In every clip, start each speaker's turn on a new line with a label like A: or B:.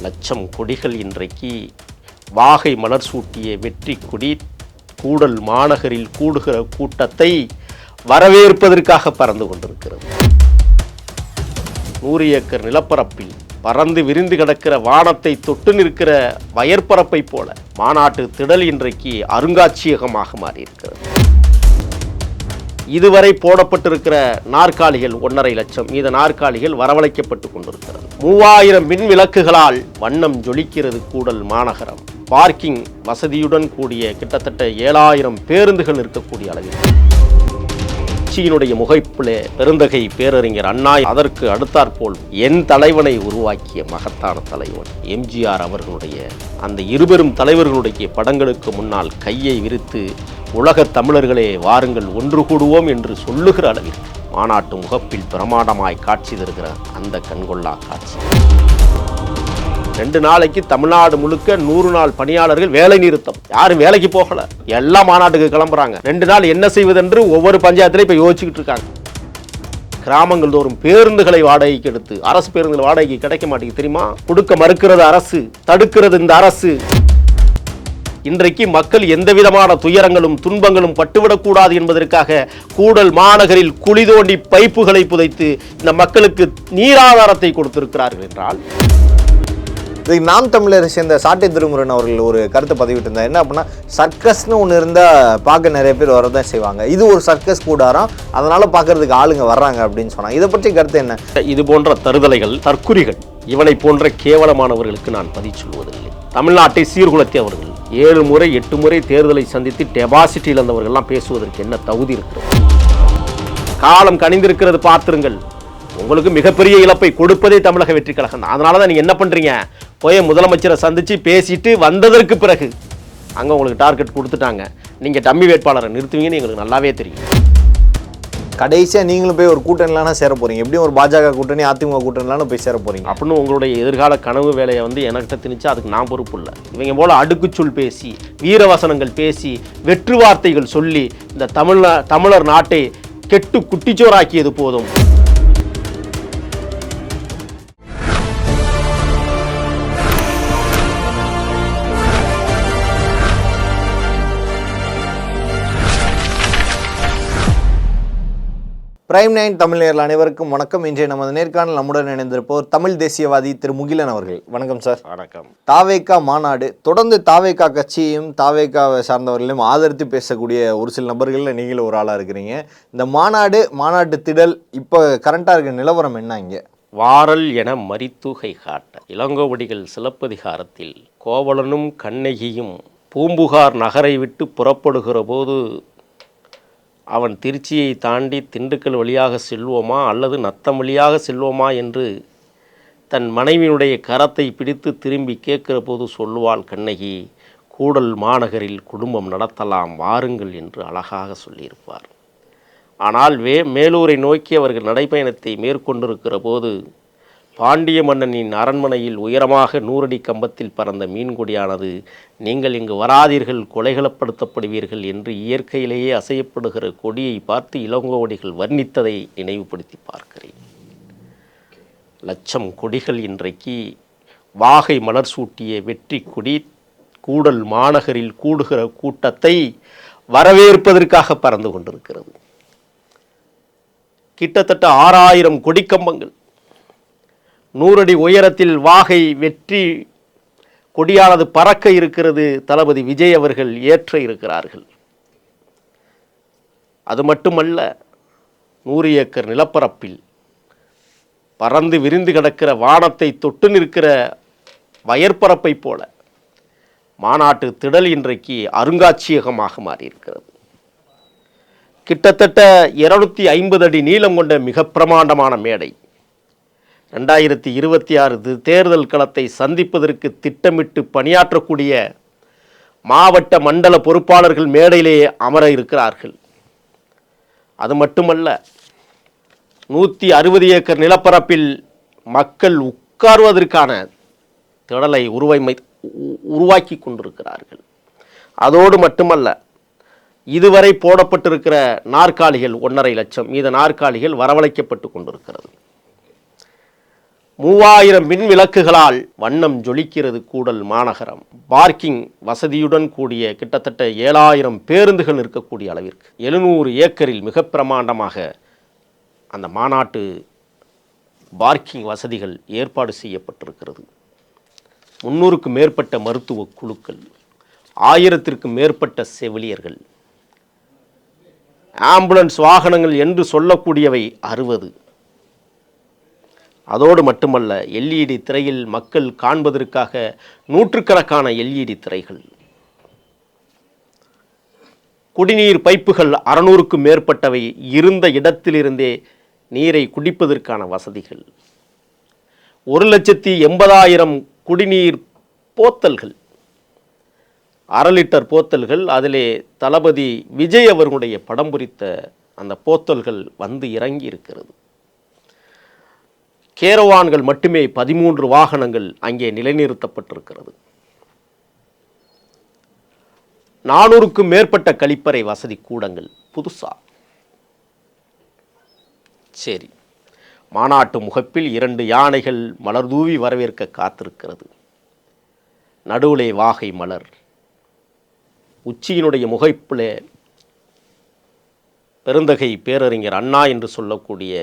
A: லட்சம் கொடிகள் இன்றைக்கு வாகை மலர் சூட்டிய வெற்றி கொடி கூடல் மாநகரில் கூடுகிற கூட்டத்தை வரவேற்பதற்காக பறந்து கொண்டிருக்கிறது. 100 ஏக்கர் நிலப்பரப்பில் பறந்து விரிந்து கிடக்கிற வானத்தை தொட்டு நிற்கிற வயற்பரப்பை போல மாநாட்டு திடல் இன்றைக்கு அருங்காட்சியகமாக மாறியிருக்கிறது. இதுவரை போடப்பட்டிருக்கிற நாற்காலிகள் 1.5 லட்சம், மீத நாற்காலிகள் வரவழைக்கப்பட்டு கொண்டிருக்கிறது. 3000 மின் விளக்குகளால் வண்ணம் ஜொலிக்கிறது கூடல் மாநகரம். பார்க்கிங் வசதியுடன் கூடிய கிட்டத்தட்ட 7000 பேருந்துகள் இருக்கக்கூடிய அளவில் கட்சியினுடைய முகைப்பிலே பெருந்தகை பேரறிஞர் அண்ணா, அதற்கு அடுத்தாற்போல் என் தலைவனை உருவாக்கிய மகத்தான தலைவன் எம்ஜிஆர் அவர்களுடைய அந்த இருபெரும் தலைவர்களுடைய படங்களுக்கு முன்னால் கையை விரித்து உலகத் தமிழர்களே வாருங்கள் ஒன்று கூடுவோம் என்று சொல்லுகிற அளவில் மாநாட்டு முகப்பில் பிரமாண்டமாய் காட்சி தருகிற அந்த கண்கொள்ளா காட்சி. 2 நாளைக்கு தமிழ்நாடு முழுக்க 100 நாள் பணியாளர்கள் வேலை நிறுத்தம். யாரும் வேலைக்கு போகல, எல்லா மாநாட்டுக்கு கிளம்புறாங்க. 2 நாள் என்ன செய்வதென்று ஒவ்வொரு பஞ்சாயத்திலையும் இப்போ யோசிச்சுக்கிட்டு இருக்காங்க. கிராமங்கள் தோறும் பேருந்துகளை வாடகைக்கு எடுத்து, அரசு பேருந்துகள் வாடகைக்கு கிடைக்க மாட்டேங்குது தெரியுமா? கொடுக்க மறுக்கிறது அரசு, தடுக்கிறது இந்த அரசு. இன்றைக்கு மக்கள் எந்த விதமான துயரங்களும் துன்பங்களும் பட்டுவிடக்கூடாது என்பதற்காக கூடல் மாநகரில் குழி தோண்டி பைப்புகளை புதைத்து இந்த மக்களுக்கு நீராதாரத்தை கொடுத்திருக்கிறார்கள் என்றால்,
B: நாம் தமிழரை சேர்ந்த சாட்டை திருமுருகன் அவர்கள் ஒரு கருத்தை பதிவிட்டு இருந்தார். என்ன அப்படின்னா, சர்க்கஸ்னு ஒன்று இருந்தால் பார்க்க நிறைய பேர் வரதான் செய்வாங்க, இது ஒரு சர்க்கஸ் கூடாரம், அதனால பார்க்கறதுக்கு ஆளுங்க வர்றாங்க அப்படின்னு சொன்னாங்க. இதை பற்றி கருத்து என்ன?
A: இது போன்ற தருதலைகள், தற்குறிகள், இவனை போன்ற கேவலமானவர்களுக்கு நான் பதில் சொல்வதில்லை. தமிழ்நாட்டை சீர்குலைத்தவர்கள் 7 முறை 8 முறை தேர்தலை சந்தித்து டெபாசிட் இழந்தவர்கள்லாம் பேசுவதற்கு என்ன தகுதி இருக்கிறது? காலம் கனிந்திருக்கிறது, பார்த்துருங்கள். உங்களுக்கு மிகப்பெரிய இழப்பை கொடுப்பதே தமிழக வெற்றி கழகம். அதனால தான் நீங்கள் என்ன பண்ணுறீங்க, போய் முதலமைச்சரை சந்தித்து பேசிட்டு வந்ததற்கு பிறகு அங்கே உங்களுக்கு டார்கெட் கொடுத்துட்டாங்க, நீங்கள் டம்மி வேட்பாளரை நிறுத்துவீங்கன்னு எங்களுக்கு நல்லாவே தெரியும்.
B: கடைசியாக நீங்களும் போய் ஒரு கூட்டணிலான சேர போகிறீங்க, எப்படியும் ஒரு பாஜக கூட்டணி அதிமுக கூட்டணிலான போய் சேர போகிறீங்க
A: அப்படின்னு உங்களுடைய எதிர்கால கனவு வேலையை என்கிட்ட திணிச்சா அதுக்கு நான் பொறுப்பு இல்லை. இவங்க போல அடுக்குச்சொல் பேசி, வீரவசனங்கள் பேசி, வெற்று வார்த்தைகள் சொல்லி இந்த தமிழர் நாட்டை கெட்டு குட்டிச்சோராக்கியது போதும்.
B: பிரைம் 9 தமிழ் நேயர்கள் அனைவருக்கும் வணக்கம். இன்றைய நமது நேர்காணல் நம்முடன் இணைந்திருப்போர் தமிழ் தேசியவாதி திரு முகிலன் அவர்கள். வணக்கம் சார்.
A: வணக்கம்.
B: தாவேகா மாநாடு தொடர்ந்து தாவேகா கட்சியையும் தாவேகாவை சார்ந்தவர்களையும் ஆதரித்து பேசக்கூடிய ஒரு சில நபர்களில் நீங்களும் ஒரு ஆளாக இருக்கிறீங்க. இந்த மாநாட்டு திடல் இப்போ கரண்டாக இருக்கிற நிலவரம் என்ன? இங்கே
A: வாரல் என மரித்துகை காட்ட இளங்கோவடிகள் சிலப்பதிகாரத்தில் கோவலனும் கண்ணகியும் பூம்புகார் நகரை விட்டு புறப்படுகிற போது அவன் திருச்சியை தாண்டி திண்டுக்கல் வழியாக செல்வோமா அல்லது நத்தம் வழியாக செல்வோமா என்று தன் மனைவியினுடைய கரத்தை பிடித்து திரும்பி கேட்கிற போது சொல்லுவாள் கண்ணகி, கூடல் மாநகரில் குடும்பம் நடத்தலாம் வாருங்கள் என்று அழகாக சொல்லியிருப்பார். ஆனால் மேலூரை நோக்கி அவர்கள் நடைப்பயணத்தை மேற்கொண்டிருக்கிற போது பாண்டிய மன்னனின் அரண்மனையில் உயரமாக 100 அடி கம்பத்தில் பறந்த மீன்கொடியானது, நீங்கள் இங்கு வராதீர்கள், கொலைகளப்படுத்தப்படுவீர்கள் என்று இயற்கையிலேயே அசையப்படுகிற கொடியை பார்த்து இளங்கோவடிகள் வர்ணித்ததை நினைவுபடுத்தி பார்க்கிறேன். லட்சம் கொடிகள் இன்றைக்கு வாகை மலர் சூட்டிய வெற்றி கொடி கூடல் மாநகரில் கூடுகிற கூட்டத்தை வரவேற்பதற்காக பறந்து கொண்டிருக்கிறது. கிட்டத்தட்ட 6000 கொடிக்கம்பங்கள், 100 அடி உயரத்தில் வாகை வெற்றி கொடியானது பறக்க இருக்கிறது. தளபதி விஜய் அவர்கள் ஏற்ற இருக்கிறார்கள். அது மட்டுமல்ல, 100 ஏக்கர் நிலப்பரப்பில் பறந்து விரிந்து கிடக்கிற வானத்தை தொட்டு நிற்கிற வயற்பரப்பை போல மாநாட்டு திடல் இன்றைக்கு அருங்காட்சியகமாக மாறியிருக்கிறது. கிட்டத்தட்ட 250 அடி நீளம் கொண்ட மிக பிரமாண்டமான மேடை 2026 தேர்தல் களத்தை சந்திப்பதற்கு திட்டமிட்டு பணியாற்றக்கூடிய மாவட்ட மண்டல பொறுப்பாளர்கள் மேடையிலே அமர இருக்கிறார்கள். அது மட்டுமல்ல, 160 ஏக்கர் நிலப்பரப்பில் மக்கள் உட்கார்வதற்கான திடலை உருவாக்கி கொண்டிருக்கிறார்கள். அதோடு மட்டுமல்ல, இதுவரை போடப்பட்டிருக்கிற நாற்காலிகள் 1.5 லட்சம், மீத நாற்காலிகள் வரவழைக்கப்பட்டு கொண்டிருக்கிறது. 3000 மின் விளக்குகளால் வண்ணம் ஜொலிக்கிறது கூடல் மாநகரம். பார்க்கிங் வசதியுடன் கூடிய கிட்டத்தட்ட 7000 பேருந்துகள் இருக்கக்கூடிய அளவிற்கு 700 ஏக்கரில் மிக பிரமாண்டமாக அந்த மாநாட்டு பார்க்கிங் வசதிகள் ஏற்பாடு செய்யப்பட்டிருக்கிறது. 300க்கும் மேற்பட்ட மருத்துவ குழுக்கள், 1000த்திற்கும் மேற்பட்ட செவிலியர்கள், ஆம்புலன்ஸ் வாகனங்கள் என்று சொல்லக்கூடியவை 60. அதோடு மட்டுமல்ல, எல்இடி திரையில் மக்கள் காண்பதற்காக நூற்றுக்கணக்கான எல்இடி திரைகள், குடிநீர் பைப்புகள் 600க்கும் மேற்பட்டவை, இருந்த இடத்திலிருந்தே நீரை குடிப்பதற்கான வசதிகள், 1,80,000 குடிநீர் போத்தல்கள், 1/2 லிட்டர் போத்தல்கள், அதிலே தளபதி விஜய் அவர்களுடைய படம் குறித்த அந்த போத்தல்கள் வந்து இறங்கி இருக்கிறது. கேரவான்கள் மட்டுமே 13 வாகனங்கள் அங்கே நிலைநிறுத்தப்பட்டிருக்கிறது. 400க்கும் மேற்பட்ட கழிப்பறை வசதி கூடங்கள் புதுசா. சரி, மாநாட்டு முகப்பில் 2 யானைகள் மலர்தூவி வரவேற்க காத்திருக்கிறது. நடுவிலே வாகை மலர், உச்சியினுடைய முகப்பிலே பெருந்தகை பேரறிஞர் அண்ணா என்று சொல்லக்கூடிய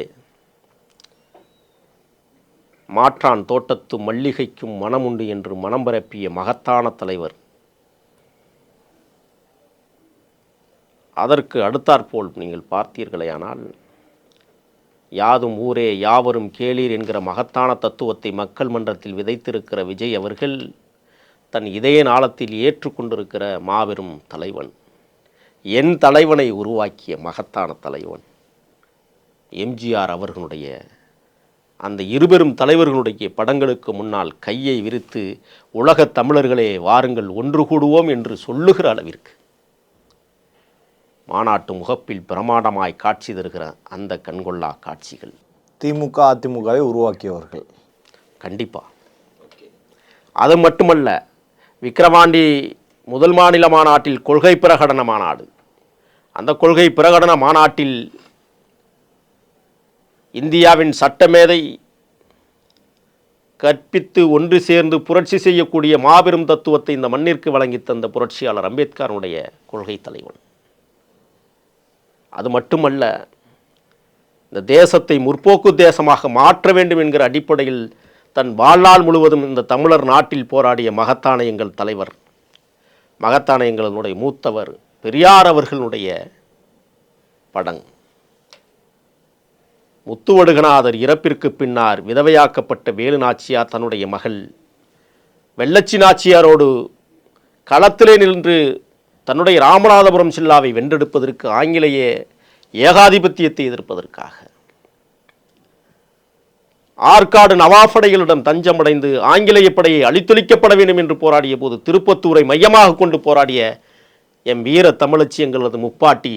A: மாற்றான் தோட்டத்து மல்லிகைக்கும் மனமுண்டு என்று மனம் பரப்பிய மகத்தான தலைவர். அதற்கு அடுத்தாற்போல் நீங்கள் பார்த்தீர்களேயானால், யாதும் ஊரே யாவரும் கேளீர் என்கிற மகத்தான தத்துவத்தை மக்கள் மன்றத்தில் விதைத்திருக்கிற விஜய் அவர்கள் தன் இதய நாளத்தில் ஏற்றுக்கொண்டிருக்கிற மாபெரும் தலைவன், என் தலைவனை உருவாக்கிய மகத்தான தலைவன் எம்ஜிஆர் அவர்களுடைய அந்த இருபெரும் தலைவர்களுடைய படங்களுக்கு முன்னால் கையை விரித்து உலகத் தமிழர்களே வாருங்கள் ஒன்று கூடுவோம் என்று சொல்லுகிற அளவிற்கு மாநாட்டு முகப்பில் பிரமாண்டமாய் காட்சி தருகிற அந்த கண்கொள்ளா காட்சிகள்
B: திமுக அதிமுகவை உருவாக்கியவர்கள்.
A: கண்டிப்பாக. அது மட்டுமல்ல, விக்கிரவாண்டி முதல் மாநில மாநாட்டில் கொள்கை பிரகடன மாநாடு, அந்த கொள்கை பிரகடன மாநாட்டில் இந்தியாவின் சட்டமேதை கற்பித்து ஒன்று சேர்ந்து புரட்சி செய்யக்கூடிய மாபெரும் தத்துவத்தை இந்த மண்ணிற்கு வழங்கி தந்த புரட்சியாளர் அம்பேத்கருடைய கொள்கை தலைவன். அது மட்டுமல்ல, இந்த தேசத்தை முற்போக்கு தேசமாக மாற்ற வேண்டும் என்கிற அடிப்படையில் தன் வாழ்நாள் முழுவதும் இந்த தமிழர் நாட்டில் போராடிய மகத்தான எங்கள் தலைவர், மகத்தான எங்களுடைய மூத்தவர் பெரியார் அவர்களுடைய படம். முத்துவடுகநாதர் இறப்பிற்கு பின்னால் விதவையாக்கப்பட்ட வேலு நாச்சியார் தன்னுடைய மகள் வெள்ளச்சி நாச்சியாரோடு களத்திலே நின்று தன்னுடைய ராமநாதபுரம் ஜில்லாவை வென்றெடுப்பதற்கு, ஆங்கிலேய ஏகாதிபத்தியத்தை எதிர்ப்பதற்காக ஆற்காடு நவாபடைகளிடம் தஞ்சமடைந்து ஆங்கிலேய படையை அழித்தொழிக்கப்பட வேண்டும் என்று போராடிய போது திருப்பத்தூரை மையமாக கொண்டு போராடிய எம் வீர தமிழச்சி எங்களது முப்பாட்டி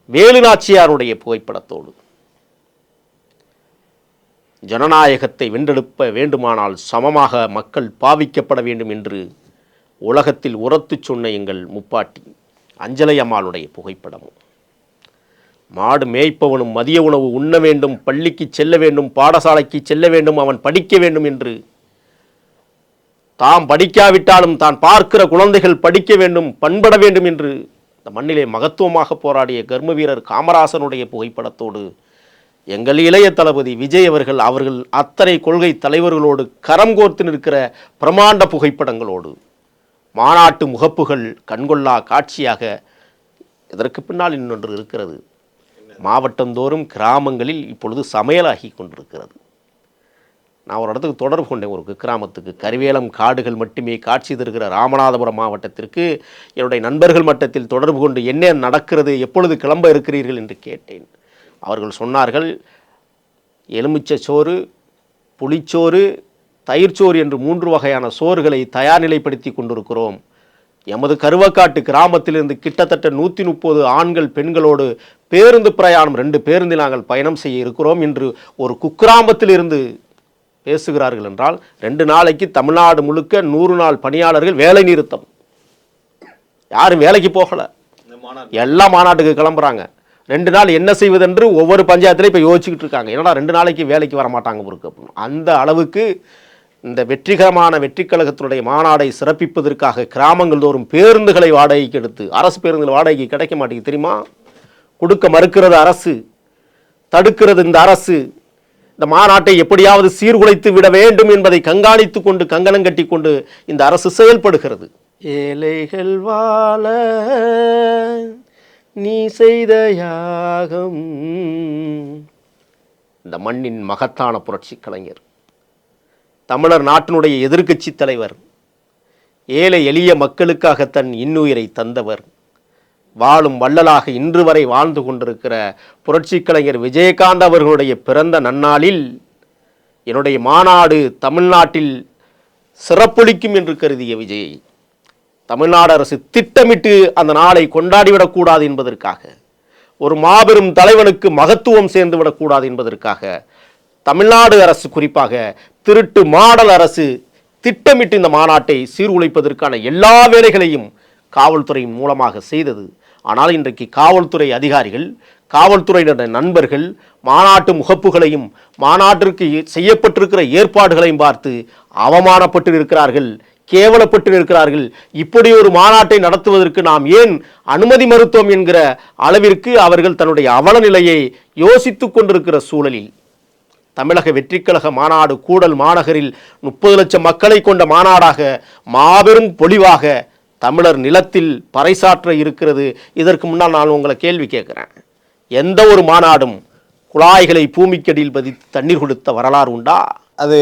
A: வேலு நாச்சியாருடைய புகைப்படத்தோடு ஜனநாயகத்தை வென்றெடுப்ப வேண்டுமானால் சமமாக மக்கள் பாவிக்கப்பட வேண்டும் என்று உலகத்தில் உரத்து சொன்ன எங்கள் முப்பாட்டி அஞ்சலை அம்மாளுடைய புகைப்படமும், மாடு மேய்ப்பவனும் மதிய உணவு உண்ண வேண்டும், பள்ளிக்கு செல்ல வேண்டும், பாடசாலைக்கு செல்ல வேண்டும், அவன் படிக்க வேண்டும் என்று, தாம் படிக்காவிட்டாலும் தான் பார்க்கிற குழந்தைகள் படிக்க வேண்டும், பண்பட வேண்டும் என்று இந்த மண்ணிலே மகத்துவமாக போராடிய கர்ம வீரர் காமராசனுடைய புகைப்படத்தோடு எங்கள் இளைய தளபதி விஜய் அவர்கள் அத்தனை கொள்கை தலைவர்களோடு கரம் கோர்த்து நிற்கிற பிரமாண்ட புகைப்படங்களோடு மாநாட்டு முகப்புகள் கண்கொள்ளா காட்சியாக. இதற்கு பின்னால் இன்னொன்று இருக்கிறது. மாவட்டந்தோறும் கிராமங்களில் இப்பொழுது சமையலாகி கொண்டிருக்கிறது. நான் ஒரு இடத்துக்கு தொடர்பு கொண்டேன், ஒரு கிராமத்துக்கு. கரிவேலம் காடுகள் மட்டுமே காட்சி தருகிற ராமநாதபுரம் மாவட்டத்திற்கு என்னுடைய நண்பர்கள் மட்டத்தில் தொடர்பு கொண்டு என்ன நடக்கிறது, எப்பொழுது கிளம்ப இருக்கிறீர்கள் என்று கேட்டேன். அவர்கள் சொன்னார்கள், எலுமிச்சை சோறு, புளிச்சோறு, தயிர்ச்சோறு என்று 3 வகையான சோறுகளை தயார் நிலைப்படுத்தி கொண்டிருக்கிறோம். எமது கருவக்காட்டு கிராமத்திலிருந்து கிட்டத்தட்ட 130 ஆண்கள் பெண்களோடு பேருந்து பிரயாணம் 2 பேருந்தில் நாங்கள் பயணம் செய்ய இருக்கிறோம் என்று ஒரு குக்கிராமத்திலிருந்து பேசுகிறார்கள் என்றால், 2 நாளைக்கு தமிழ்நாடு முழுக்க 100 நாள் பணியாளர்கள் வேலை நிறுத்தம். யாரும் வேலைக்கு போகலை, எல்லாம் மாநாட்டுக்கு கிளம்புறாங்க. 2 நாள் என்ன செய்வதென்று ஒவ்வொரு பஞ்சாயத்துலையும் இப்போ யோசிச்சுக்கிட்டு இருக்காங்க. என்னடா 2 நாளைக்கு வேலைக்கு வர மாட்டாங்க அப்படின்னு. அந்த அளவுக்கு இந்த வெற்றிகரமான வெற்றிக் கழகத்தினுடைய மாநாடை சிறப்பிப்பதற்காக கிராமங்கள் தோறும் பேருந்துகளை வாடகைக்கு எடுத்து, அரசு பேருந்துகள் வாடகைக்கு கிடைக்க மாட்டேங்குது தெரியுமா? கொடுக்க மறுக்கிறது அரசு, தடுக்கிறது இந்த அரசு. இந்த மாநாட்டை எப்படியாவது சீர்குலைத்து விட வேண்டும் என்பதை கண்காணித்து கொண்டு கங்கணம் கட்டி கொண்டு இந்த அரசு செயல்படுகிறது. ஏழைகள் வாழ நீ செய்த யாகம். இந்த மண்ணின் மகத்தான புரட்சி கலைஞர், தமிழர் நாட்டினுடைய எதிர்க்கட்சி தலைவர், ஏழை எளிய மக்களுக்காக தன் இன்னுயிரை தந்தவர், வாழும் வள்ளலாக இன்று வரை வாழ்ந்து கொண்டிருக்கிற புரட்சி கலைஞர் விஜயகாந்த் அவர்களுடைய பிறந்த நன்னாளில் என்னுடைய மாநாடு தமிழ்நாட்டில் சிறப்பொழிக்கும் என்று கருதிய விஜயை தமிழ்நாடு அரசு திட்டமிட்டு அந்த நாளை கொண்டாடிவிடக்கூடாது என்பதற்காக, ஒரு மாபெரும் தலைவனுக்கு மகத்துவம் சேர்ந்துவிடக்கூடாது என்பதற்காக தமிழ்நாடு அரசு, குறிப்பாக திருட்டு மாடல் அரசு திட்டமிட்டு இந்த மாநாட்டை சீர்குலைப்பதற்கான எல்லா வேலைகளையும் காவல்துறையின் மூலமாக செய்தது. ஆனால் இன்றைக்கு காவல்துறை அதிகாரிகள், காவல்துறையினுடைய நண்பர்கள் மாநாட்டு முகப்புகளையும் மாநாட்டிற்கு செய்யப்பட்டிருக்கிற ஏற்பாடுகளையும் பார்த்து அவமானப்பட்டு இருக்கிறார்கள், கேவலப்பட்டு இருக்கிறார்கள். இப்படி ஒரு மாநாட்டை நடத்துவதற்கு நாம் ஏன் அனுமதி மறுத்தோம் என்கிற அளவிற்கு அவர்கள் தன்னுடைய அவலநிலையை யோசித்துக் கொண்டிருக்கிற சூழலில் தமிழக வெற்றிக்கழக மாநாடு கூடல் மாநகரில் 30 லட்சம் மக்களை கொண்ட மாநாடாக மாபெரும் பொலிவாக தமிழர் நிலத்தில் பறைசாற்ற இருக்கிறது. இதற்கு முன்னால் நான் உங்களை கேள்வி கேட்குறேன், எந்த ஒரு மாநாடும் குழாய்களை பூமிக்கடியில் பதித்து தண்ணீர் கொடுத்த வரலாறு உண்டா?
B: அது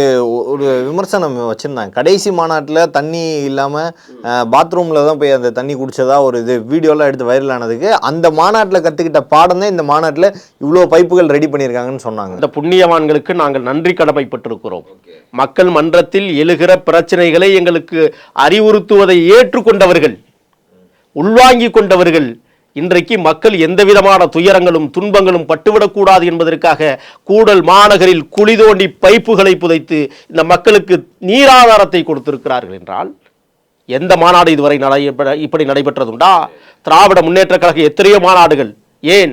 B: ஒரு விமர்சனம் வச்சுருந்தாங்க. கடைசி மாநாட்டில் தண்ணி இல்லாமல் பாத்ரூமில் தான் போய் அந்த தண்ணி குடித்ததா ஒரு இது வீடியோலாம் எடுத்து வைரல் ஆனதுக்கு, அந்த மாநாட்டில் கற்றுக்கிட்ட பாடம் தான் இந்த மாநாட்டில் இவ்வளோ பைப்புகள் ரெடி பண்ணியிருக்காங்கன்னு சொன்னாங்க.
A: இந்த புண்ணியவான்களுக்கு நாங்கள் நன்றி கடமைப்பட்டிருக்கிறோம். மக்கள் மன்றத்தில் எழுகிற பிரச்சனைகளை எங்களுக்கு அறிவுறுத்துவதை ஏற்றுக்கொண்டவர்கள், உள்வாங்கி கொண்டவர்கள், இன்றைக்கு மக்கள் எந்த விதமான துயரங்களும் துன்பங்களும் பட்டுவிடக்கூடாது என்பதற்காக கூடல் மாநகரில் குழி தோண்டி பைப்புகளை புதைத்து இந்த மக்களுக்கு நீராதாரத்தை கொடுத்திருக்கிறார்கள் என்றால் எந்த மாநாடு இதுவரை இப்படி நடைபெற்றதுண்டா? திராவிட முன்னேற்ற கழக எத்தனையோ மாநாடுகள், ஏன்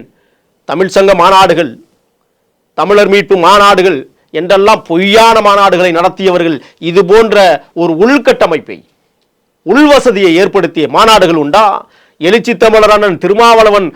A: தமிழ் சங்க மாநாடுகள், தமிழர் மீட்பு மாநாடுகள் என்றெல்லாம் பொய்யான மாநாடுகளை நடத்தியவர்கள் இது போன்ற ஒரு உள்கட்டமைப்பை, உள்வசதியை ஏற்படுத்திய மாநாடுகள் உண்டா? எழுச்சி தமிழரான திருமாவளவன்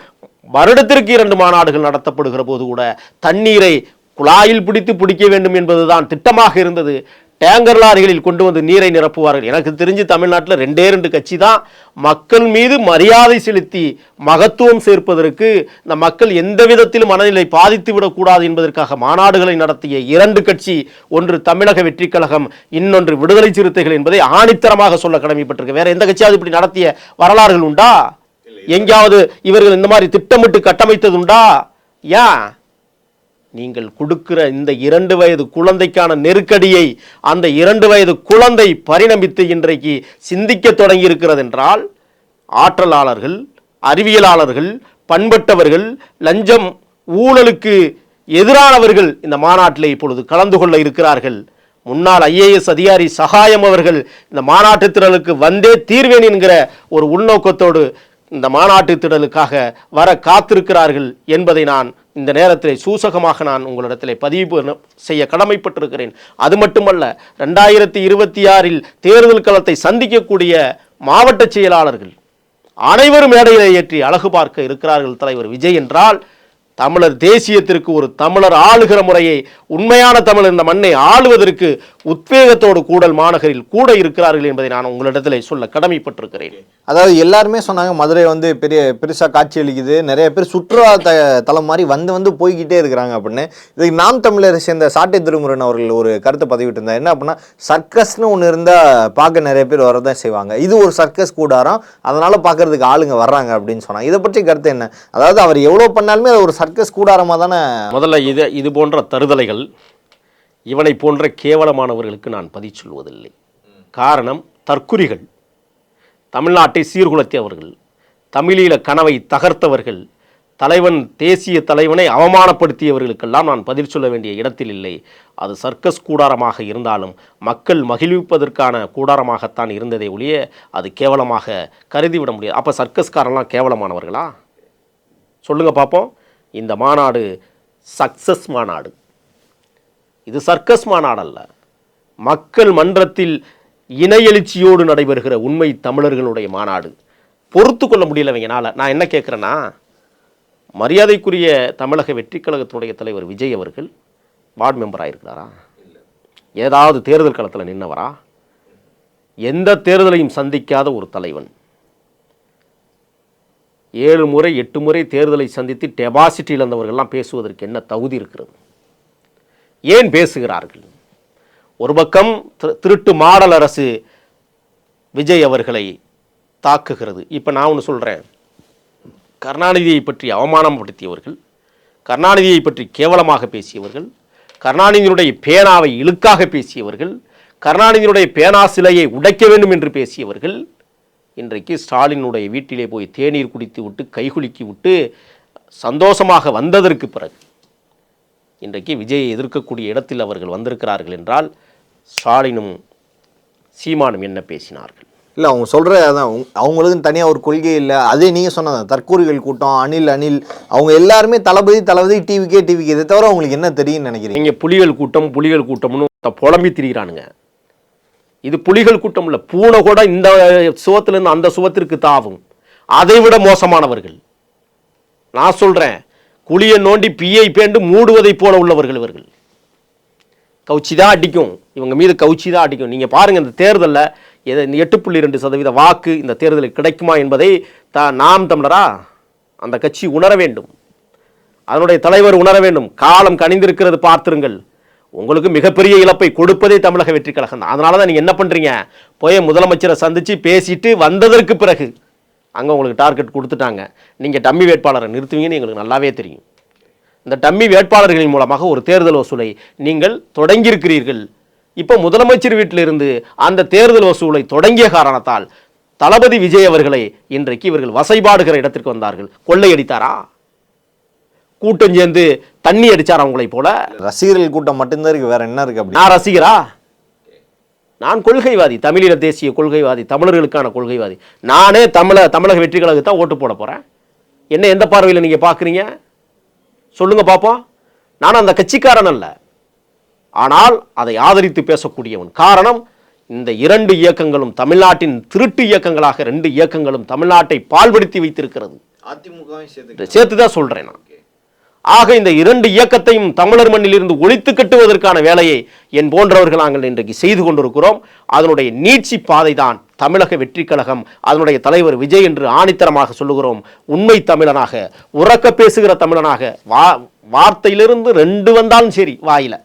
A: வருடத்திற்கு 2 மாநாடுகள் நடத்தப்படுகிற போது கூட தண்ணீரை குழாயில் பிடிக்க வேண்டும் என்பதுதான் திட்டமாக இருந்தது. டேங்கர் லாரிகளில் கொண்டு வந்து நீரை நிரப்புவார்கள். எனக்கு தெரிஞ்சு தமிழ்நாட்டில் 2 கட்சி தான் மக்கள் மீது மரியாதை செலுத்தி மகத்துவம் சேர்ப்பதற்கு, இந்த மக்கள் எந்த விதத்திலும் மனநிலை பாதித்து விடக்கூடாது என்பதற்காக மாநாடுகளை நடத்திய 2 கட்சி, ஒன்று தமிழக வெற்றிக் கழகம், இன்னொன்று விடுதலை சிறுத்தைகள் என்பதை ஆணித்தரமாக சொல்ல கடமைப்பட்டிருக்கு. வேற எந்த கட்சியாவது இப்படி நடத்திய வரலாறுகள் உண்டா? எங்கேயாவது இவர்கள் இந்த மாதிரி திட்டமிட்டு கட்டமைத்தது உண்டா? ஏன் நீங்கள் கொடுக்கிற இந்த 2 வயது குழந்தைக்கான நெருக்கடியை அந்த 2 வயது குழந்தை பரிணமித்து இன்றைக்கு சிந்திக்க தொடங்கி இருக்கிறது என்றால், ஆற்றலாளர்கள், அறிவியலாளர்கள், பண்பட்டவர்கள், லஞ்சம் ஊழலுக்கு எதிரானவர்கள் இந்த மாநாட்டில் இப்பொழுது கலந்து கொள்ள இருக்கிறார்கள். முன்னாள் IAS அதிகாரி சகாயம் அவர்கள் இந்த மாநாட்டு திடலுக்கு வந்தே தீர்வேன் என்கிற ஒரு உள்நோக்கத்தோடு இந்த மாநாட்டு திடலுக்காக வர காத்திருக்கிறார்கள் என்பதை நான் இந்த நேரத்தில் சூசகமாக நான் உங்களிடத்தில் பதிவு செய்ய கடமைப்பட்டிருக்கிறேன். அது மட்டுமல்ல, 2026 தேர்தல் களத்தை சந்திக்கக்கூடிய மாவட்ட செயலாளர்கள் அனைவரும் மேடையிலே ஏற்றி அழகு பார்க்க இருக்கிறார்கள் தலைவர் விஜய் என்றால், தமிழர் தேசியத்திற்கு ஒரு தமிழர் ஆளுகிற முறையை, உண்மையான தமிழர் இந்த மண்ணை ஆளுவதற்கு உத்வேகத்தோடு கூடல் மாநகரில் கூட இருக்கிறார்கள் என்பதை நான் உங்களிடத்தில் சொல்ல கடமைப்பட்டிருக்கிறேன்.
B: அதாவது எல்லாருமே சொன்னாங்க மதுரை வந்து பெருசாக காட்சி அளிக்குது, நிறைய பேர் சுற்றுலா தலம் மாதிரி வந்து போய்கிட்டே இருக்கிறாங்க அப்படின்னு. இதுக்கு நாம் தமிழரை சேர்ந்த சாட்டை திருமுருகன் அவர்கள் ஒரு கருத்தை பதிவிட்டு இருந்தார். என்ன அப்படின்னா, சர்க்கஸ்னு ஒன்று இருந்தால் பார்க்க நிறைய பேர் வரதான் செய்வாங்க, இது ஒரு சர்க்கஸ் கூடாரம், அதனால பார்க்கறதுக்கு ஆளுங்க வர்றாங்க அப்படின்னு சொன்னாங்க. இதை பற்றி கருத்து என்ன? அதாவது அவர் எவ்வளோ பண்ணாலுமே அது ஒரு சர்க்கஸ் கூடாரமாக தானே.
A: முதல்ல இது போன்ற தருதலைகள், இவனை போன்ற கேவலமானவர்களுக்கு நான் பதில் சொல்வதில்லை. காரணம், தற்குறிகள், தமிழ்நாட்டை சீர்குலைத்தவர்கள், தமிழீழ கனவை தகர்த்தவர்கள், தேசிய தலைவனை அவமானப்படுத்தியவர்களுக்கெல்லாம் நான் பதில் சொல்ல வேண்டிய இடத்தில் இல்லை. அது சர்க்கஸ் கூடாரமாக இருந்தாலும் மக்கள் மகிழ்விப்பதற்கான கூடாரமாகத்தான் இருந்ததை ஒழிய அது கேவலமாக கருதிவிட முடியாது. அப்போ சர்க்கஸ்காரெல்லாம் கேவலமானவர்களா? சொல்லுங்க பார்ப்போம். இந்த மாநாடு சக்சஸ் மாநாடு. இது சர்க்கஸ் மாநாடு அல்ல. மக்கள் மன்றத்தில் இணையெழுச்சியோடு நடைபெறுகிற உண்மை தமிழர்களுடைய மாநாடு. பொறுத்து கொள்ள முடியலவங்கனால நான் என்ன கேட்குறேன்னா, மரியாதைக்குரிய தமிழக வெற்றிக் கழகத்தினுடைய தலைவர் விஜய் அவர்கள் வார்டு மெம்பராக இருக்கிறாரா? ஏதாவது தேர்தல் களத்தில் நின்னவரா? எந்த தேர்தலையும் சந்திக்காத ஒரு தலைவன் 7 முறை 8 முறை தேர்தலை சந்தித்து டெபாசிட் இழந்தவர்கள்லாம் பேசுவதற்கு என்ன தகுதி இருக்கிறது? ஏன் பேசுகிறார்கள்? ஒரு பக்கம் திருட்டு மாடல் அரசு விஜய் அவர்களை தாக்குகிறது. இப்போ நான் ஒன்று சொல்கிறேன், கருணாநிதியை பற்றி அவமானப்படுத்தியவர்கள், கருணாநிதியை பற்றி கேவலமாக பேசியவர்கள், கருணாநிதியினுடைய பேனாவை இழுக்காக பேசியவர்கள், கருணாநிதியினுடைய பேனா சிலையை உடைக்க வேண்டும் என்று பேசியவர்கள் இன்றைக்கு ஸ்டாலினுடைய வீட்டிலே போய் தேநீர் குடித்து விட்டு கைகுலுக்கி விட்டு சந்தோஷமாக வந்ததற்கு பிறகு இன்றைக்கு விஜயை எதிர்க்கக்கூடிய இடத்தில் அவர்கள் வந்திருக்கிறார்கள் என்றால் ஸ்டாலினும் சீமானும் என்ன பேசினார்கள்?
B: இல்லை, அவங்க சொல்கிற அதான் அவங்களுக்கும் தனியாக ஒரு கொள்கை இல்லை. அதே நீங்கள் சொன்னதான் தற்கூரிகள் கூட்டம், அணில் அவங்க எல்லாருமே தளபதி டிவிக்கே இதை தவிர அவங்களுக்கு என்ன தெரியும்னு நினைக்கிறீங்க?
A: நீங்கள் புலிகள் கூட்டம்னு புலம்பி திரிகிறானுங்க. இது புலிகள் கூட்டம் இல்லை. பூனை கூட இந்த சுவத்திலிருந்து அந்த சுவத்திற்கு தாவும். அதை விட மோசமானவர்கள். நான் சொல்கிறேன், குழியை நோண்டி பியை பேண்டு மூடுவதை போல உள்ளவர்கள் இவர்கள். கவுச்சி தான் அடிக்கும், இவங்க மீது கவுச்சி தான் அடிக்கும். நீங்கள் பாருங்கள், இந்த தேர்தலில் 8.2% வாக்கு இந்த தேர்தலில் கிடைக்குமா என்பதை நாம் தமிழரா அந்த கட்சி உணர வேண்டும், அதனுடைய தலைவர் உணர வேண்டும். காலம் கனிந்திருக்கிறது, பார்த்துருங்கள். உங்களுக்கு மிகப்பெரிய இழப்பை கொடுப்பதே தமிழக வெற்றி கழகம் தான். அதனால தான் நீங்கள் என்ன பண்ணுறீங்க, போய் முதலமைச்சரை சந்தித்து பேசிட்டு வந்ததற்கு பிறகு அங்கே உங்களுக்கு டார்கெட் கொடுத்துட்டாங்க. நீங்கள் டம்மி வேட்பாளரை நிறுத்துவீங்கன்னு எங்களுக்கு நல்லாவே தெரியும். இந்த டம்மி வேட்பாளர்களின் மூலமாக ஒரு தேர்தல் வசூலை நீங்கள் தொடங்கியிருக்கிறீர்கள். இப்போ முதலமைச்சர் வீட்டிலிருந்து அந்த தேர்தல் வசூலை தொடங்கிய காரணத்தால் தளபதி விஜய் அவர்களை இன்றைக்கு இவர்கள் வசைபாடுகிற இடத்திற்கு வந்தார்கள். கொள்ளையடித்தாரா? கூட்டம் சேர்ந்து தண்ணி அடிச்சார் அவங்களை போல?
B: ரசிகர்கள் கூட்டம் மட்டும்தான் இருக்கு, வேற என்ன இருக்கு?
A: நான் ரசிகரா? நான் கொள்கைவாதி, தமிழீழ தேசிய கொள்கைவாதி, தமிழர்களுக்கான கொள்கைவாதி. நானே தமிழக வெற்றி கழகத்தை தான் ஓட்டு போட போறேன். என்ன எந்த பார்வையில் நீங்க பாக்குறீங்க சொல்லுங்க பாப்போம். நான் அந்த கட்சிக்காரன் அல்ல, ஆனால் அதை ஆதரித்து பேசக்கூடியவன். காரணம், இந்த 2 இயக்கங்களும் தமிழ்நாட்டின் திருட்டு இயக்கங்களாக 2 இயக்கங்களும் தமிழ்நாட்டை பால்படுத்தி வைத்திருக்கிறது. சேர்த்துதான் சொல்றேன் நான். ஆக இந்த 2 இயக்கத்தையும் தமிழர் மண்ணிலிருந்து ஒழித்து கட்டுவதற்கான வேலையை என் போன்றவர்கள் நாங்கள் இன்றைக்கு செய்து கொண்டிருக்கிறோம். அதனுடைய நீட்சி பாதை தான் தமிழக வெற்றி கழகம். அதனுடைய தலைவர் விஜய் என்று ஆணித்தரமாக சொல்லுகிறோம். உண்மை தமிழனாக, உறக்க பேசுகிற தமிழனாக, வார்த்தையிலிருந்து 2 வந்தாலும் சரி வாயில,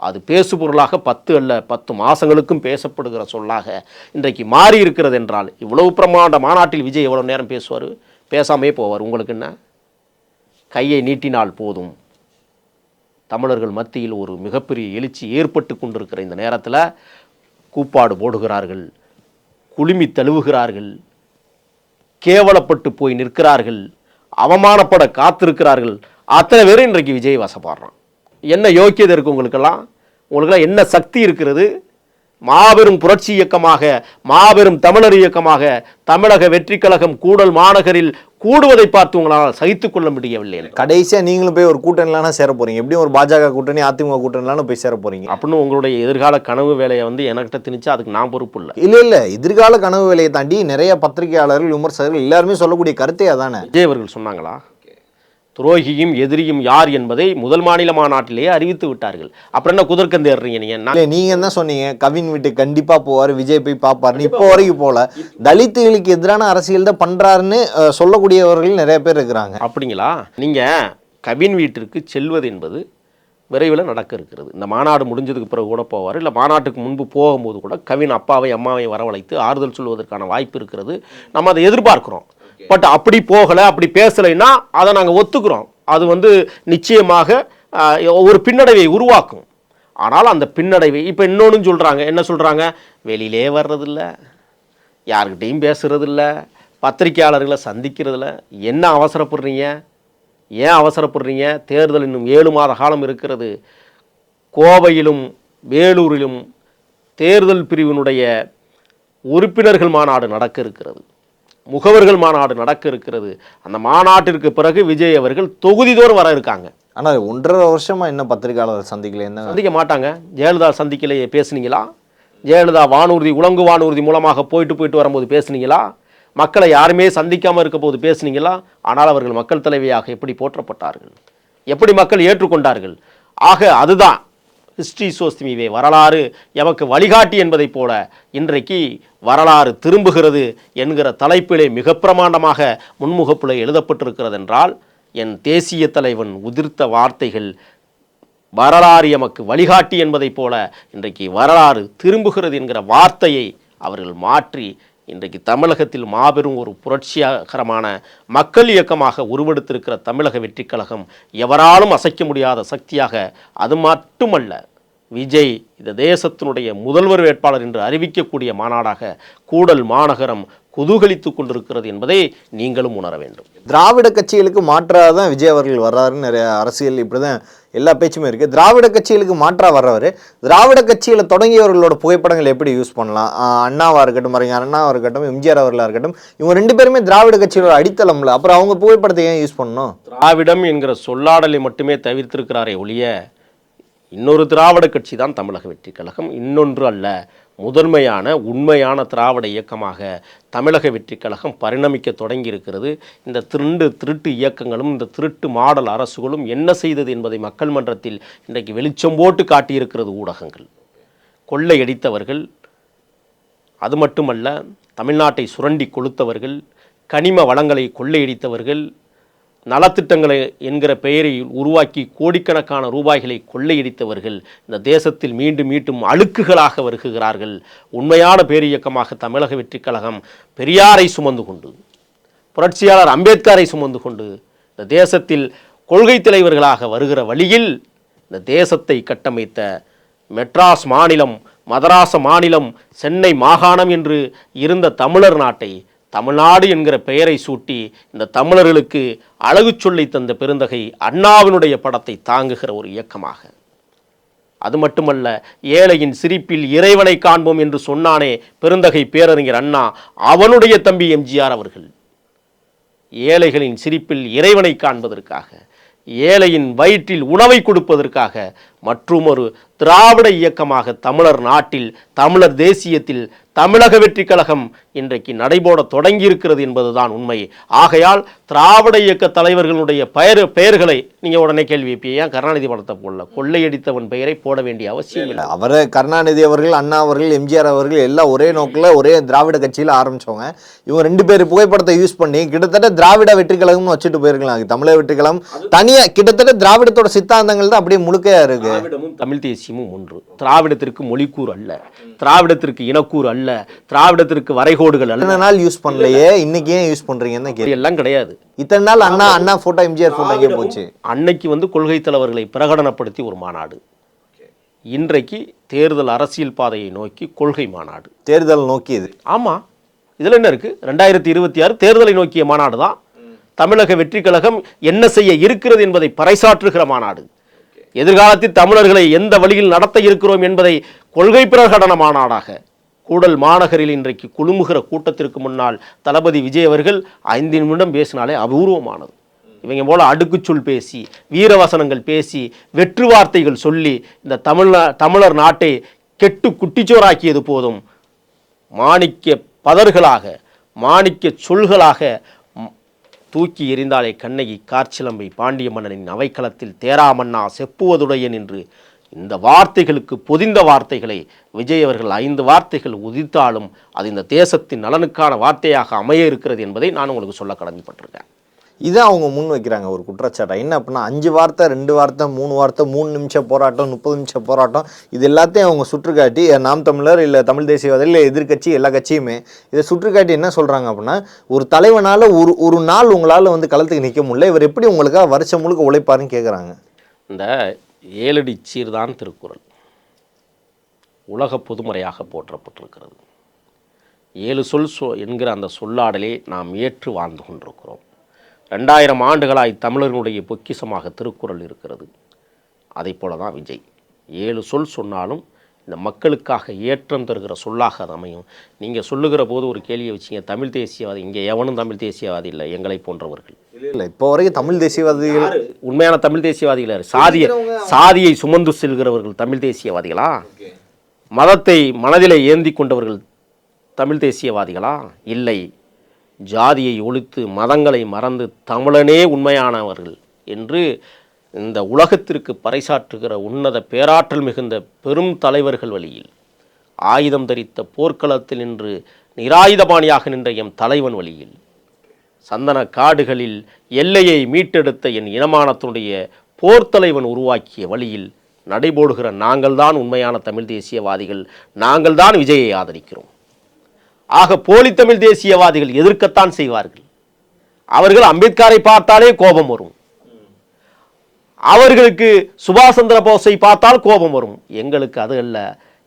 A: அது பேசு பொருளாக 10 அல்ல 10 மாசங்களுக்கும் பேசப்படுகிற சொல்லாக இன்றைக்கு மாறி இருக்கிறது என்றால், இவ்வளவு பிரமாண்ட மாநாட்டில் விஜய் எவ்வளவு நேரம் பேசுவார்? பேசாமே போவார். உங்களுக்கு என்ன? கையை நீட்டினால் போதும். தமிழர்கள் மத்தியில் ஒரு மிகப்பெரிய எழுச்சி ஏற்பட்டு கொண்டிருக்கிற இந்த நேரத்தில் கூப்பாடு போடுகிறார்கள், குளுமி தழுவுகிறார்கள், கேவலப்பட்டு போய் நிற்கிறார்கள், அவமானப்பட காத்திருக்கிறார்கள். அத்தனை பேரும் இன்றைக்கு விஜய் வசப்படுறான். என்ன யோக்கியதை இருக்குது உங்களுக்கெல்லாம்? உங்களுக்கெல்லாம் என்ன சக்தி இருக்கிறது? மாபெரும் புரட்சி இயக்கமாக, மாபெரும் தமிழர் இயக்கமாக தமிழக வெற்றி கழகம் கூடல் மாநகரில் கூடுவதை பார்த்து உங்களால் சகித்துக் கொள்ள முடியவில்லை.
B: கடைசியாக நீங்களும் போய் ஒரு கூட்டணிலான சேர போறீங்க. எப்படியும் ஒரு பாஜக கூட்டணி, அதிமுக கூட்டணிலான போய் சேர போறீங்க.
A: அப்படின்னு உங்களுடைய எதிர்கால கனவு வேலையை என்கிட்ட திணிச்சா அதுக்கு நான் பொறுப்பு இல்லை.
B: இல்லை, எதிர்கால கனவு வேலையை தாண்டி நிறைய பத்திரிகையாளர்கள், விமர்சகர்கள் எல்லாருமே சொல்லக்கூடிய கருத்தே அதானே.
A: விஜய் அவர்கள் சொன்னாங்களா, துரோகியும் எதிரியும் யார் என்பதை முதல் மாநில மாநாட்டிலேயே அறிவித்து விட்டார்கள். அப்புறம் என்ன குதர்க்கம் தேடுறீங்க
B: நீங்க என்ன சொன்னீங்க? கவின் வீட்டுக்கு கண்டிப்பா போவார், விஜய் போய் பார்ப்பாருன்னு. இப்போ வரைக்கும் போல தலித்துகளுக்கு எதிரான அரசியல் தான் பண்றாருன்னு சொல்லக்கூடியவர்கள் நிறைய பேர் இருக்கிறாங்க.
A: அப்படிங்களா? நீங்க கவின் வீட்டிற்கு செல்வது என்பது விரைவில் நடக்க இருக்கிறது. இந்த மாநாடு முடிஞ்சதுக்கு பிறகு கூட போவார், இல்லை மாநாட்டுக்கு முன்பு போகும்போது கூட கவின் அப்பாவை அம்மாவை வரவழைத்து ஆறுதல் சொல்வதற்கான வாய்ப்பு இருக்கிறது. நம்ம அதை எதிர்பார்க்கிறோம். பட் அப்படி போகலை, அப்படி பேசலைன்னா அதை நாங்கள் ஒத்துக்கிறோம். அது நிச்சயமாக ஒரு பின்னடைவை உருவாக்கும். ஆனால் அந்த பின்னடைவை இப்போ இன்னொன்று சொல்கிறாங்க. என்ன சொல்கிறாங்க? வெளியிலே வர்றதில்ல, யார்கிட்டையும் பேசுறதில்ல, பத்திரிகையாளர்களை சந்திக்கிறதில்ல. என்ன அவசரப்படுறீங்க? ஏன் அவசரப்படுறீங்க? தேர்தல் இன்னும் 7 மாத காலம் இருக்கிறது. கோவையிலும் வேலூரிலும் தேர்தல் பிரிவினுடைய உறுப்பினர்கள் மாநாடு நடக்க இருக்கிறது. முகவர்கள் மாநாடு நடக்க இருக்கிறது. அந்த மாநாட்டிற்கு பிறகு விஜய் அவர்கள் தொகுதிதோறும் வர இருக்காங்க.
B: ஆனால் 1.5 வருஷமா என்ன பத்திரிகையாளர் சந்திக்கல, என்ன
A: சந்திக்க மாட்டாங்க. ஜெயலலிதா சந்திக்கலையே, பேசுனீங்களா? ஜெயலலிதா வானூர்தி உலங்கு வானூர்தி மூலமாக போயிட்டு வரும்போது பேசுனீங்களா? மக்களை யாருமே சந்திக்காமல் இருக்க போது பேசுனீங்களா? ஆனால் அவர்கள் மக்கள் தலைவியாக எப்படி போற்றப்பட்டார்கள், எப்படி மக்கள் ஏற்றுக்கொண்டார்கள். ஆக அதுதான் ஹிஸ்ட்ரி சோஸ்திமிவே, வரலாறு எமக்கு வழிகாட்டி என்பதைப் போல இன்றைக்கு வரலாறு திரும்புகிறது என்கிற தலைப்பிலே மிக பிரமாண்டமாக முன்முகப்பிலே எழுதப்பட்டிருக்கிறது என்றால், என் தேசிய தலைவன் உதிர்த்த வார்த்தைகள் வரலாறு எமக்கு வழிகாட்டி என்பதைப் போல இன்றைக்கு வரலாறு திரும்புகிறது என்கிற வார்த்தையை அவர்கள் மாற்றி இன்றைக்கு தமிழகத்தில் மாபெரும் ஒரு புரட்சிகரமான மக்கள் இயக்கமாக உருவெடுத்திருக்கிற தமிழக வெற்றிக் கழகம் எவராலும் அசைக்க முடியாத சக்தியாக, அது மட்டுமல்ல, விஜய் இந்த தேசத்தினுடைய முதல்வர் வேட்பாளர் என்று அறிவிக்கக்கூடிய மாநாடாக கூடல் மாநகரம் குதூகலித்து கொண்டிருக்கிறது என்பதை நீங்களும் உணர வேண்டும்.
B: திராவிட கட்சிகளுக்கு மாற்றாக தான் விஜய் அவர்கள் வர்றாருன்னு நிறைய அரசியல் இப்படிதான் எல்லா பேச்சுமே இருக்குது. திராவிட கட்சிகளுக்கு மாற்றாக வர்றவர் திராவிட கட்சியில் தொடங்கியவர்களோட புகைப்படங்கள் எப்படி யூஸ் பண்ணலாம்? அண்ணாவாக இருக்கட்டும், அறிஞர் அண்ணாவாக இருக்கட்டும், எம்ஜிஆர் அவர்களாக இருக்கட்டும், இவங்க 2 பேருமே திராவிட கட்சியோட அடித்தளம்ல, அப்புறம் அவங்க புகைப்படத்தை ஏன் யூஸ் பண்ணணும்?
A: திராவிடம் என்கிற சொல்லாடலை மட்டுமே தவிர்த்திருக்கிறாரே ஒழிய இன்னொரு திராவிட கட்சி தான் தமிழக வெற்றி கழகம், இன்னொன்று அல்ல. முதன்மையான உண்மையான திராவிட இயக்கமாக தமிழக வெற்றி கழகம் பரிணமிக்க தொடங்கி இருக்கிறது. இந்த திருட்டு இயக்கங்களும் இந்த திருட்டு மாடல் அரசுகளும் என்ன செய்தது என்பதை மக்கள் மன்றத்தில் இன்றைக்கு வெளிச்சம் போட்டு காட்டியிருக்கிறது ஊடகங்கள். கொள்ளையடித்தவர்கள், அது மட்டுமல்ல, தமிழ்நாட்டை சுரண்டி கொளுத்தவர்கள், கனிம வளங்களை கொள்ளையடித்தவர்கள், நலத்திட்டங்களை என்கிற பெயரை உருவாக்கி கோடிக்கணக்கான ரூபாய்களை கொள்ளையடித்தவர்கள் இந்த தேசத்தில் மீண்டும் மீண்டும் அழுக்குகளாக வருகிறார்கள். உண்மையான பேரியக்கமாக தமிழக வெற்றி கழகம் பெரியாரை சுமந்து கொண்டு, புரட்சியாளர் அம்பேத்கரை சுமந்து கொண்டு இந்த தேசத்தில் கொள்கை தலைவர்களாக வருகிற வழியில் இந்த தேசத்தை கட்டமைத்த மெட்ராஸ் மாநிலம், மதராச மாநிலம், சென்னை மாகாணம் என்று இருந்த தமிழர் நாட்டை தமிழ்நாடு என்கிற பெயரை சூட்டி இந்த தமிழர்களுக்கு அழகு சொல்லி தந்த பெருந்தகை அண்ணாவினுடைய படத்தை தாங்குகிற ஒரு இயக்கமாக, அது மட்டுமல்ல, ஏழையின் சிரிப்பில் இறைவனை காண்போம் என்று சொன்னானே பெருந்தகை பேரறிஞர் அண்ணா, அவனுடைய தம்பி எம்ஜிஆர் அவர்கள் ஏழைகளின் சிரிப்பில் இறைவனை காண்பதற்காக, ஏழையின் வயிற்றில் உணவை கொடுப்பதற்காக மற்றும் ஒரு திராவிட இயக்கமாக தமிழர் நாட்டில், தமிழர் தேசியத்தில் தமிழக வெற்றி கழகம் இன்றைக்கு நடைபோட தொடங்கி இருக்கிறது என்பதுதான் உண்மை. ஆகையால் திராவிட இயக்க தலைவர்களுடைய பெயர்களை நீங்க உடனே கேள்வி ஏன் கருணாநிதி படத்தை போடல? கொள்ளையடித்தவன் பெயரை போட வேண்டிய அவசியம் இல்லை.
B: அவரை கருணாநிதி அவர்கள், அண்ணா அவர்கள், எம்ஜிஆர் அவர்கள் எல்லாம் ஒரே நோக்கில் ஒரே திராவிட கட்சியில் ஆரம்பிச்சவங்க. இவங்க 2 பேர் புகைப்படத்தை யூஸ் பண்ணி கிட்டத்தட்ட திராவிட வெற்றி கழகம்னு வச்சுட்டு போயிருக்கலாம். தமிழக வெற்றி கழகம் தனியா கிட்டத்தட்ட திராவிடத்தோட சித்தாந்தங்கள் தான் அப்படியே முழுக்கையா இருக்கு.
A: தமிழ் தேசியமும் ஒன்று. திராவிடத்திற்கு மொழிக்கூறு அல்ல, திராவிடத்திற்கு இனக்கூறு அல்ல, திராவிடத்திற்கு வரைகோடுகள் அல்ல.
B: நாள் யூஸ் பண்ணலையே, இன்னைக்கு ஏன் யூஸ் பண்றீங்கன்னு கேள்வி
A: எல்லாம் கிடையாது.
B: இத்தனை நாள் அண்ணா போட்டோ, எம்ஜிஆர் போட்டோ எங்கே போச்சு?
A: அன்னைக்கு கொள்கை தலைவர்களை பிரகடனப்படுத்தி ஒரு மாநாடு, இன்றைக்கு தேர்தல் அரசியல் பாதையை நோக்கி கொள்கை மாநாடு.
B: தேர்தல் நோக்கியது.
A: ஆமா, இதுல என்ன இருக்கு? 2026 தேர்தலை நோக்கிய மாநாடு தான். தமிழக வெற்றி கழகம் என்ன செய்ய இருக்கிறது என்பதை பறைசாற்றுகிற மாநாடு. எதிர்காலத்தில் தமிழர்களை எந்த வழியில் நடத்த இருக்கிறோம் என்பதை கொள்கை பிரகடன மாநாடாக கூடல் மாநகரில் இன்றைக்கு குழுமுகிற கூட்டத்திற்கு முன்னால் தளபதி விஜய் அவர்கள் 5 நிமிடம் பேசினாலே அபூர்வமானது. இவங்க போல அடுக்குச்சொல் பேசி, வீரவசனங்கள் பேசி, வெற்று வார்த்தைகள் சொல்லி இந்த தமிழர் நாட்டை கெட்டு குட்டிச்சோராக்கியது போதும். மாணிக்க பதர்களாக, மாணிக்க சொல்களாக தூக்கி எறிந்தாலே கண்ணகி கார்ச்சிலம்பை பாண்டிய மன்னனின் அவைக்களத்தில் தேராமன்னா செப்புவதுடையன் என்று இந்த வார்த்தைகளுக்கு பொதிந்த வார்த்தைகளை விஜய் அவர்கள் 5 வார்த்தைகள் உதித்தாலும் அது இந்த தேசத்தின் நலனுக்கான வார்த்தையாக அமைய இருக்கிறது என்பதை நான் உங்களுக்கு சொல்ல கடமைப்பட்டிருக்கேன்.
B: இதான் அவங்க முன் வைக்கிறாங்க ஒரு குற்றச்சாட்டை. என்ன அப்படின்னா 5 வார்த்தை, 2 வார்த்தை, 3 வார்த்தை, 3 நிமிஷம் போராட்டம், 30 நிமிஷம் போராட்டம், இது எல்லாத்தையும் அவங்க சுற்றுக்காட்டி, நாம் தமிழர் இல்லை தமிழ் தேசியவாதி இல்லை எதிர்கட்சி எல்லா கட்சியுமே இதை சுற்றுக்காட்டி என்ன சொல்கிறாங்க அப்படின்னா, ஒரு தலைவனால் ஒரு நாள் உங்களால் களத்துக்கு நிற்க முடியல, இவர் எப்படி உங்களுக்காக வருஷம் முழுக்க உழைப்பாருன்னு கேட்குறாங்க.
A: இந்த 7 அடி சீர்தான் திருக்குறள் உலக பொதுமுறையாக போற்றப்பட்டிருக்கிறது. 7 சொல் என்கிற அந்த சொல்லாடலே நாம் ஏற்று வாழ்ந்து கொண்டிருக்கிறோம். 2000 ஆண்டுகளாய் தமிழர்களுடைய பொக்கிஷமாக திருக்குறள் இருக்கிறது. அதை போல தான் விஜய் 7 சொல் சொன்னாலும் இந்த மக்களுக்காக ஏற்றம் தருகிற சொல்லாக அது அமையும். நீங்கள் சொல்லுகிற போது ஒரு கேள்வியை வச்சிங்க, தமிழ் தேசியவாதி. இங்கே எவனும் தமிழ் தேசியவாதி இல்லை, எங்களை போன்றவர்கள்.
B: இல்லை, இப்போ வரைக்கும் தமிழ் தேசியவாதிகள்
A: உண்மையான தமிழ் தேசியவாதிகள் சாதியை சுமந்து செல்கிறவர்கள் தமிழ் தேசியவாதிகளா? மதத்தை மனதிலே ஏந்தி கொண்டவர்கள் தமிழ் தேசியவாதிகளா? இல்லை. ஜாதியை ஒழித்து மதங்களை மறந்து தமிழனே உண்மையானவர்கள் என்று இந்த உலகத்திற்கு பறைசாற்றுகிற உன்னத பேராற்றல் மிகுந்த பெரும் தலைவர்கள் வழியில், ஆயுதம் தரித்த போர்க்களத்தில் நின்று நிராயுதபாணியாக நின்ற எம் தலைவன் வழியில், சந்தன காடுகளில் எல்லையை மீட்டெடுத்த என் இனமானத்தினுடைய போர்த்தலைவன் உருவாக்கிய வழியில் நடைபோடுகிற நாங்கள்தான் உண்மையான தமிழ் தேசியவாதிகள். நாங்கள்தான் விஜயை ஆதரிக்கிறோம். ஆக போலி தமிழ் தேசியவாதிகள் எதிர்க்கத்தான் செய்வார்கள். அவர்கள் அம்பேத்கரை பார்த்தாலே கோபம் வரும், அவர்களுக்கு சுபாஷ் சந்திர போஸை பார்த்தால் கோபம் வரும். எங்களுக்கு அது அல்ல.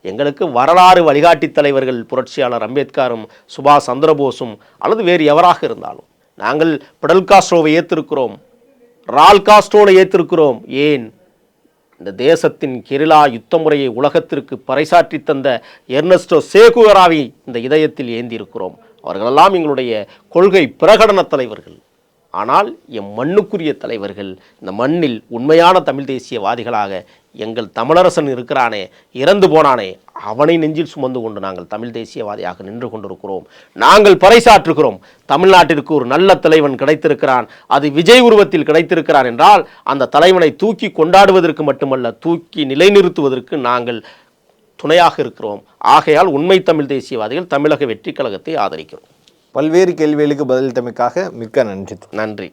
A: எங்களுக்கு வரலாறு வழிகாட்டி தலைவர்கள் புரட்சியாளர் அம்பேத்கரும் சுபாஷ் சந்திரபோஸும் அல்லது வேறு எவராக இருந்தாலும். நாங்கள் பிடல் காஸ்ட்ரோவை ஏற்றிருக்கிறோம், ரால் காஸ்ட்ரோவை ஏற்றிருக்கிறோம். ஏன்? இந்த தேசத்தின் கெரில்லா யுத்த முறையை உலகத்திற்கு பறைசாற்றி தந்த எர்னஸ்டோ சேகுவராவை இந்த இதயத்தில் ஏந்தியிருக்கிறோம். அவர்களெல்லாம் எங்களுடைய கொள்கை பிரகடன தலைவர்கள். ஆனால் எம் மண்ணுக்குரிய தலைவர்கள், இந்த மண்ணில் உண்மையான தமிழ் தேசியவாதிகளாக எங்கள் தமிழரசன் இருக்கிறானே, இறந்து போனானே, அவனை நெஞ்சில் சுமந்து கொண்டு நாங்கள் தமிழ் தேசியவாதியாக நின்று கொண்டிருக்கிறோம். நாங்கள் பறைசாற்றுகிறோம், தமிழ்நாட்டிற்கு ஒரு நல்ல தலைவன் கிடைத்திருக்கிறான், அது விஜய் உருவத்தில் கிடைத்திருக்கிறான் என்றால் அந்த தலைவனை தூக்கி கொண்டாடுவதற்கு மட்டுமல்ல, தூக்கி நிலைநிறுத்துவதற்கு நாங்கள் துணையாக இருக்கிறோம். ஆகையால் உண்மை தமிழ் தேசியவாதிகள் தமிழக வெற்றி கழகத்தை ஆதரிக்கிறோம்.
B: பல்வேறு கேள்விகளுக்கு பதிலளித்தமைக்காக மிக்க நன்றி.
A: நன்றி.